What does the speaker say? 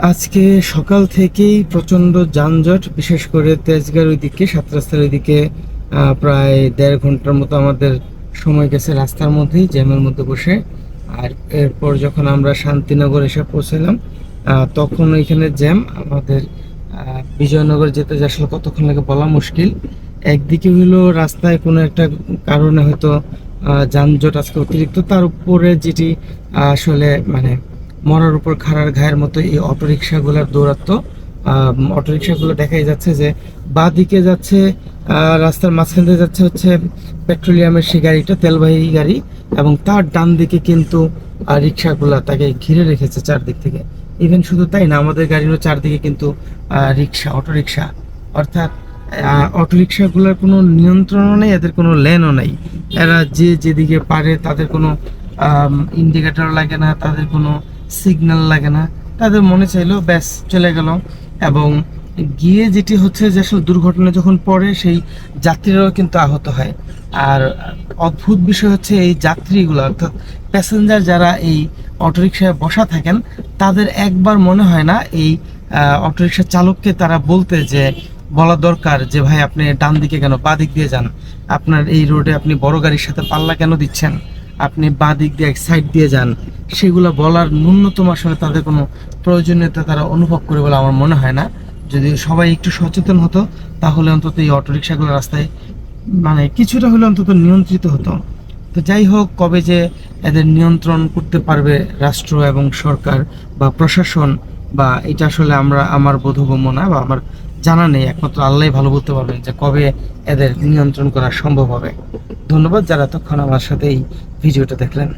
আজকে সকাল থেকেই প্রচণ্ড যানজট, বিশেষ করে তেজগাঁর ওইদিকে, সাত রাস্তার ওইদিকে প্রায় 1.5 ঘন্টার মতো আমাদের সময় গেছে রাস্তার মধ্যেই, জ্যামের মধ্যে বসে। আর এরপর যখন আমরা শান্তিনগর এসে পৌঁছালাম, তখন ওইখানে জ্যাম। আমাদের বিজয়নগর যেতে যে আসলে কতক্ষণ লাগে বলা মুশকিল। একদিকে হইলো রাস্তায় কোনো একটা কারণে হয়তো যানজট আজকে অতিরিক্ত, তার উপরে যেটি আসলে মানে মরার উপর খাড়ার ঘায়ের মতো এই অটোরিকশাগুলোর দৌরাত্ম্য। অটোরিকশাগুলো দেখাই যাচ্ছে যে বাঁ দিকে যাচ্ছে, রাস্তার মাঝখান দিয়ে যাচ্ছে হচ্ছে পেট্রোলিয়ামের সেই গাড়িটা, তেলবাহী গাড়ি, এবং তার ডান দিকে কিন্তু রিক্সাগুলা তাকে ঘিরে রেখেছে চারদিক থেকে। ইভেন শুধু তাই না, আমাদের গাড়িরও চারদিকে কিন্তু রিক্সা, অটোরিকশা। অর্থাৎ অটোরিকশাগুলোর কোনো নিয়ন্ত্রণও নেই, এদের কোনো লেনও নেই। এরা যে যেদিকে পারে, তাদের কোনো ইন্ডিকেটর লাগে না, তাদের কোনো সিগন্যাল লাগে না, তাদের মনে চাইলো ব্যাস চলে গেল। এবং গিয়ে যেটি হচ্ছে যে আসলে দুর্ঘটনা যখন পড়ে, সেই যাত্রীরাও কিন্তু আহত হয়। আর অদ্ভুত বিষয় হচ্ছে এই যাত্রীগুলো, অর্থাৎ প্যাসেঞ্জার যারা এই অটোরিকশায় বসা থাকেন, তাদের একবার মনে হয় না এই অটোরিকশা চালককে তারা বলা দরকার যে ভাই আপনি ডান দিকে কেন, বাঁ দিক দিয়ে যান, আপনার এই রোডে আপনি বড় গাড়ির সাথে পাল্লা কেন দিচ্ছেন, আপনি বাঁ দিক দিয়ে এক সাইড দিয়ে যান। সেগুলো বলার ন্যূনতম আসলে তাদের কোনো প্রয়োজনীয়তা তারা অনুভব করে বলে আমার মনে হয় না। যদি সবাই একটু সচেতন হতো, তাহলে অন্তত এই অটোরিকশাগুলো রাস্তায় মানে কিছুটা হলে অন্তত নিয়ন্ত্রিত হতো। তো যাই হোক, কবে যে এদের নিয়ন্ত্রণ করতে পারবে রাষ্ট্র এবং সরকার বা প্রশাসন, বা এটা আসলে আমার বোধগম্য না, বা আমার জানা নেই। একমাত্র আল্লাহই ভালো বলতে পারবেন যে কবে এদের নিয়ন্ত্রণ করা সম্ভব হবে। ধন্যবাদ যারা এতক্ষণ আমার সাথে এই ভিডিওটা দেখলেন।